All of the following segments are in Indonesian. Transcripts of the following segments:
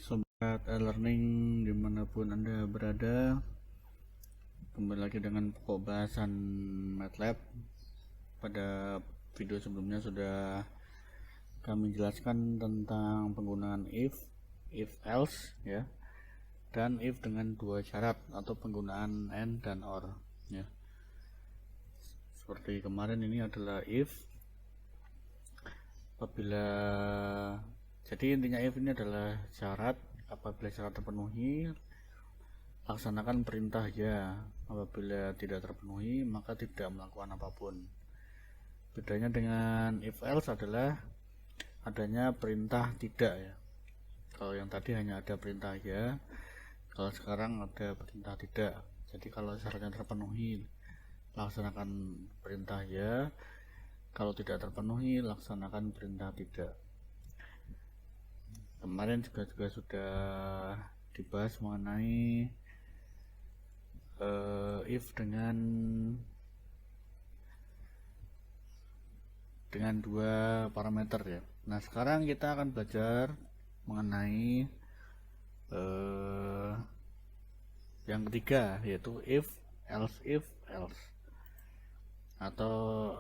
Sobat e-learning dimanapun Anda berada, kembali lagi dengan pokok bahasan MATLAB. Pada video sebelumnya sudah kami jelaskan tentang penggunaan if else ya, dan if dengan dua syarat atau penggunaan and dan or ya. Seperti kemarin ini adalah if apabila, jadi intinya if ini adalah syarat. Apabila syarat terpenuhi, laksanakan perintah ya. Apabila tidak terpenuhi, maka tidak melakukan apapun. Bedanya dengan if else adalah adanya perintah tidak ya. Kalau yang tadi hanya ada perintah ya, kalau sekarang ada perintah tidak. Jadi kalau syaratnya terpenuhi, laksanakan perintah ya. Kalau tidak terpenuhi, laksanakan perintah tidak. Kemarin juga sudah dibahas mengenai if dengan dua parameter ya. Nah, sekarang kita akan belajar mengenai yang ketiga, yaitu if else, atau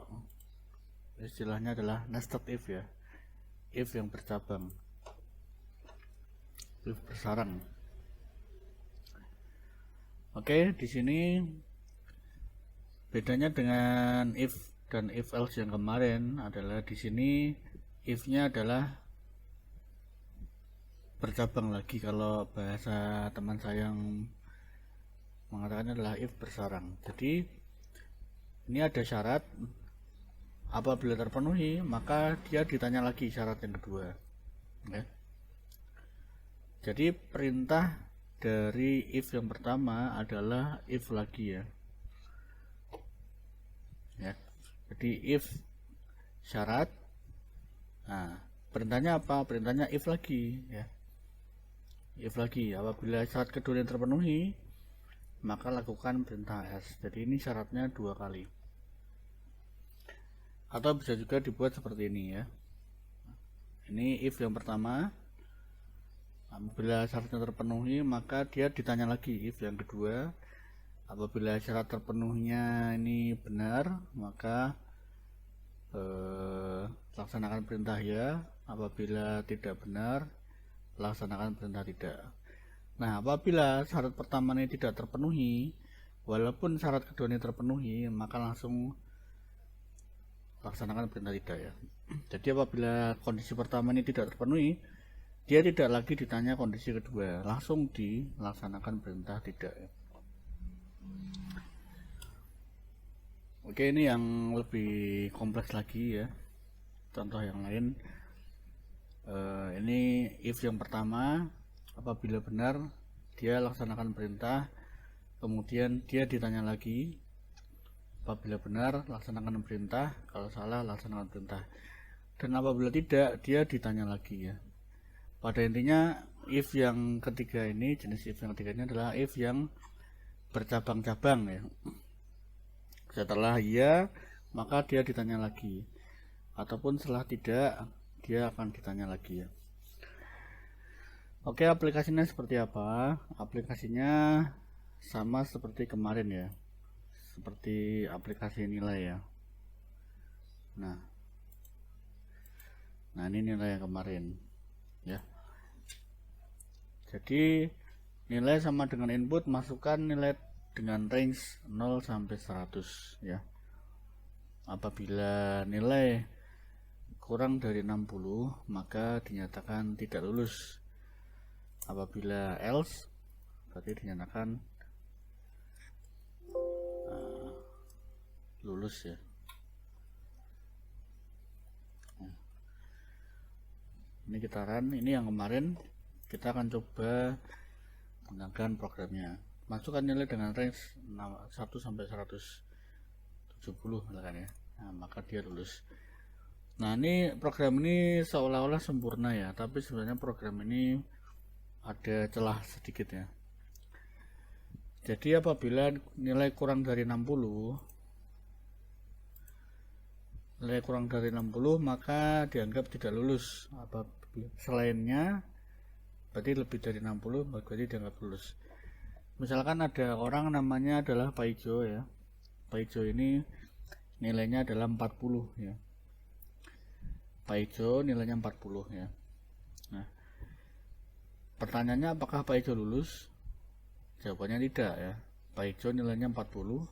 istilahnya adalah nested if ya, if yang bercabang, if bersarang. Oke, di sini bedanya dengan if dan if else yang kemarin adalah di sini if-nya adalah bercabang lagi. Kalau bahasa teman saya yang mengatakan adalah if bersarang. Jadi ini ada syarat, apabila terpenuhi maka dia ditanya lagi syarat yang kedua ya. Jadi perintah dari if yang pertama adalah if lagi ya. Jadi if syarat, nah perintahnya apa? Perintahnya if lagi ya. If lagi, apabila syarat kedua yang terpenuhi maka lakukan perintah else. Jadi ini syaratnya dua kali. Atau bisa juga dibuat seperti ini ya. Ini if yang pertama, apabila syaratnya terpenuhi maka dia ditanya lagi if yang kedua. Apabila syarat terpenuhnya ini benar, maka laksanakan perintah ya. Apabila tidak benar, laksanakan perintah tidak. Nah, apabila syarat pertama ini tidak terpenuhi, walaupun syarat kedua ini terpenuhi, maka langsung laksanakan perintah tidak ya. Jadi apabila kondisi pertama ini tidak terpenuhi, dia tidak lagi ditanya kondisi kedua, langsung dilaksanakan perintah tidak ya. Oke, ini yang lebih kompleks lagi ya. Contoh yang lain, ini if yang pertama, apabila benar dia laksanakan perintah, kemudian dia ditanya lagi. Apabila benar laksanakan perintah, kalau salah laksanakan perintah. Dan apabila tidak, dia ditanya lagi ya. Pada intinya if yang ketiga ini, jenis if yang ketiga ini adalah if yang bercabang-cabang ya. Setelah iya, maka dia ditanya lagi, ataupun setelah tidak, dia akan ditanya lagi ya. Oke, aplikasinya seperti apa? Aplikasinya sama seperti kemarin ya, seperti aplikasi nilai ya. Nah ini nilai yang kemarin ya. Jadi nilai sama dengan input, masukkan nilai dengan range 0 sampai 100 ya. Apabila nilai kurang dari 60 maka dinyatakan tidak lulus. Apabila else berarti dinyatakan lulus ya. Ini kita run, ini yang kemarin. Kita akan coba gunakan programnya. Masukkan nilai dengan range 1 sampai 170 misalkan ya. Nah, maka dia lulus. Nah, ini program ini seolah-olah sempurna ya, tapi sebenarnya program ini ada celah sedikit ya. Jadi apabila nilai kurang dari 60, maka dianggap tidak lulus. Apabila selainnya berarti lebih dari 60 berarti dianggap lulus. Misalkan ada orang namanya adalah Pak Ijo ya. Pak Ijo ini nilainya adalah 40 ya. Pak Ijo nilainya 40 ya. Nah, pertanyaannya apakah Pak Ijo lulus? Jawabannya tidak ya. Pak Ijo nilainya 40.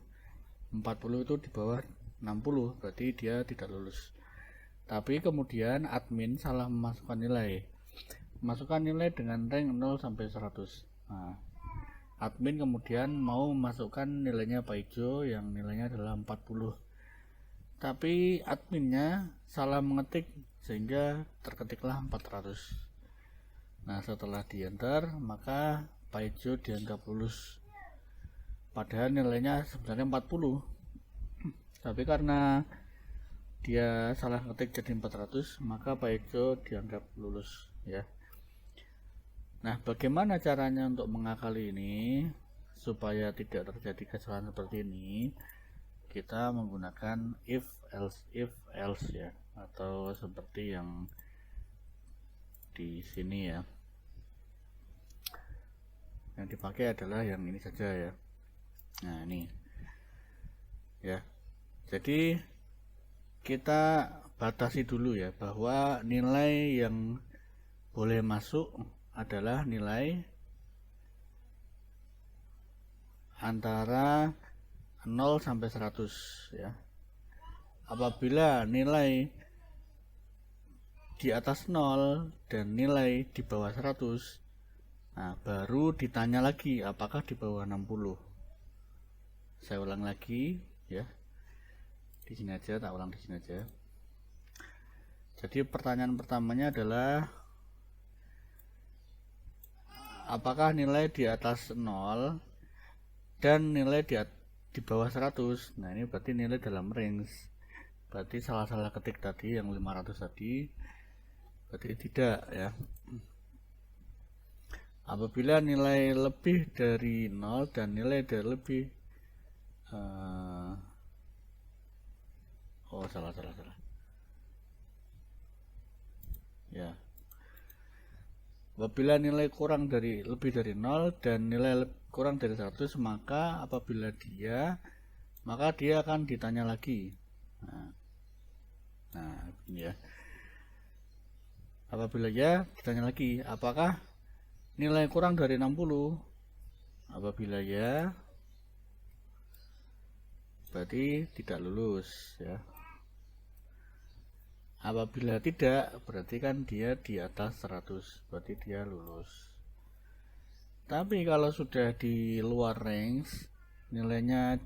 40 itu di bawah 60, berarti dia tidak lulus. Tapi kemudian admin salah memasukkan nilai. Masukkan nilai dengan rank 0 sampai 100. Nah, admin kemudian mau memasukkan nilainya Pak Ijo yang nilainya adalah 40. Tapi adminnya salah mengetik sehingga terketiklah 400. Nah, setelah di enter maka Pak Ijo dianggap lulus. Padahal nilainya sebenarnya 40. Tapi karena dia salah ngetik jadi 400, maka Pak Ijo dianggap lulus ya. Nah, bagaimana caranya untuk mengakali ini supaya tidak terjadi kesalahan seperti ini? Kita menggunakan if else ya, atau seperti yang di sini ya. Yang dipakai adalah yang ini saja ya. Nah, ini ya. Jadi kita batasi dulu ya, bahwa nilai yang boleh masuk adalah nilai antara 0 sampai 100 ya. Apabila nilai di atas 0 dan nilai di bawah 100, nah baru ditanya lagi apakah di bawah 60. Saya ulang lagi ya. Di sini aja, tak ulang di sini aja. Jadi pertanyaan pertamanya adalah apakah nilai di atas 0 dan nilai di bawah 100. Nah, ini berarti nilai dalam range. Berarti salah ketik tadi yang 500 tadi berarti tidak ya. Apabila nilai lebih dari 0 dan nilai dari lebih salah ya. Apabila nilai kurang dari lebih dari 0 dan nilai kurang dari 100, maka dia akan ditanya lagi. Nah ini ya. Apabila ya ditanya lagi apakah nilai kurang dari 60. Apabila ya, berarti tidak lulus ya. Apabila tidak, berarti kan dia di atas 100, berarti dia lulus. Tapi kalau sudah di luar range, nilainya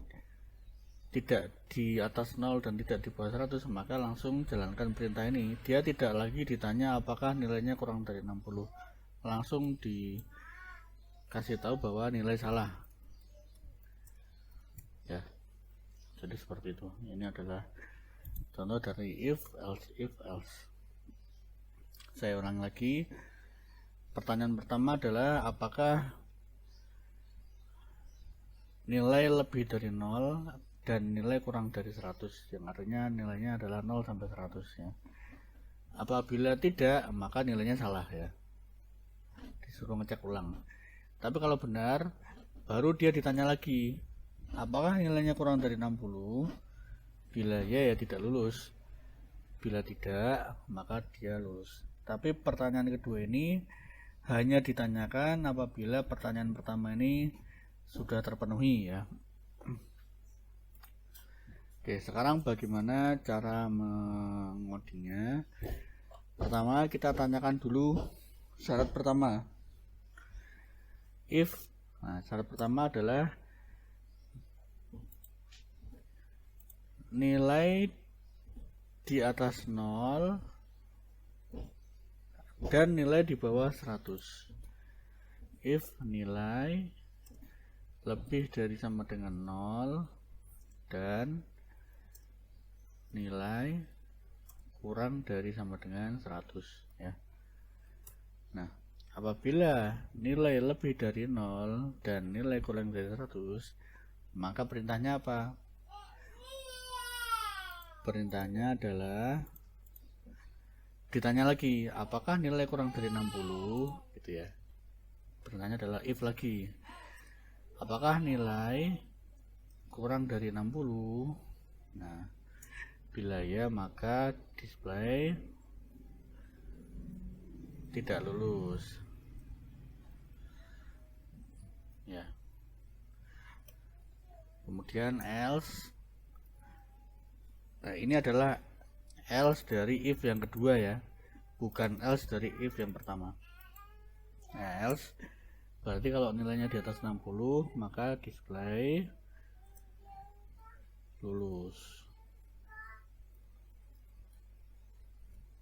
tidak di atas 0 dan tidak di bawah 100, maka langsung jalankan perintah ini. Dia tidak lagi ditanya apakah nilainya kurang dari 60. Langsung dikasih tahu bahwa nilai salah. Ya. Jadi seperti itu. Ini adalah contoh dari if else. Saya ulang lagi. Pertanyaan pertama adalah apakah nilai lebih dari 0 dan nilai kurang dari 100, yang artinya nilainya adalah 0 sampai 100 ya. Apabila tidak, maka nilainya salah ya. Disuruh ngecek ulang. Tapi kalau benar, baru dia ditanya lagi apakah nilainya kurang dari 60. Bila ya tidak lulus. Bila tidak, maka dia lulus. Tapi pertanyaan kedua ini hanya ditanyakan apabila pertanyaan pertama ini sudah terpenuhi ya. Oke, sekarang bagaimana cara mengodingnya? Pertama kita tanyakan dulu syarat pertama. Syarat pertama adalah nilai di atas 0 dan nilai di bawah 100. If nilai lebih dari sama dengan 0 dan nilai kurang dari sama dengan 100 ya. Nah, apabila nilai lebih dari 0 dan nilai kurang dari 100, maka perintahnya apa? Perintahnya adalah ditanya lagi apakah nilai kurang dari 60 gitu ya. perintahnya adalah if lagi, apakah nilai kurang dari 60. Nah, bila ya maka display tidak lulus ya. Kemudian else, nah ini adalah else dari if yang kedua ya, bukan else dari if yang pertama. Nah, else berarti kalau nilainya di atas 60 maka display lulus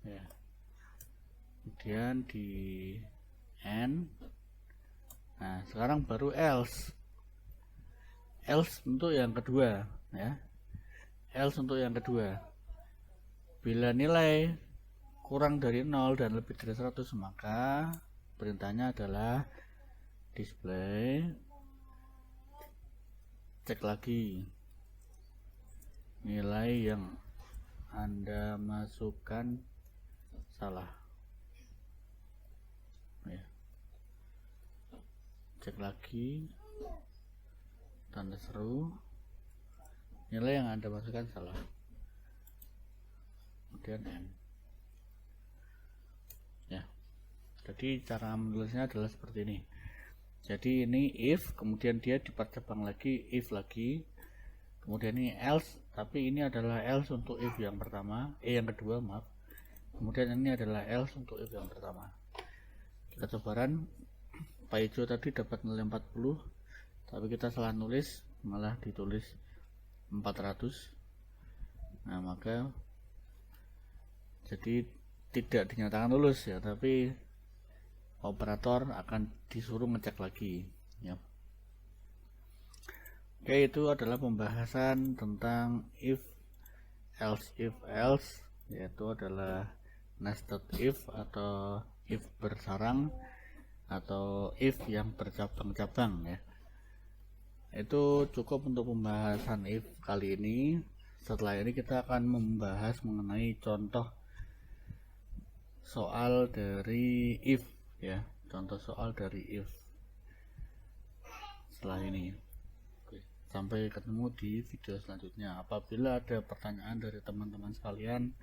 ya. Kemudian di end, nah sekarang baru else untuk yang kedua ya. Else untuk yang kedua, bila nilai kurang dari 0 dan lebih dari 100 maka perintahnya adalah display cek lagi nilai yang Anda masukkan salah ya. Cek lagi tanda seru, nilai yang Anda masukkan salah, kemudian N ya. Jadi cara menulisnya adalah seperti ini. Jadi ini if, kemudian dia dipercepat lagi if lagi, kemudian ini else, tapi ini adalah else untuk if yang pertama, yang kedua maaf, kemudian ini adalah else untuk if yang pertama. Kita coba run. Pak Ijo tadi dapat nilai 40, tapi kita salah nulis, malah ditulis 400. Nah maka jadi tidak dinyatakan lulus ya, tapi operator akan disuruh ngecek lagi ya. Oke, itu adalah pembahasan tentang if, else, yaitu adalah nested if atau if bersarang atau if yang bercabang-cabang ya. Itu cukup untuk pembahasan if kali ini. Setelah ini kita akan membahas mengenai contoh soal dari if ya, contoh soal dari if setelah ini. Oke, sampai ketemu di video selanjutnya. Apabila ada pertanyaan dari teman-teman sekalian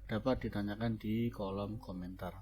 dapat ditanyakan di kolom komentar.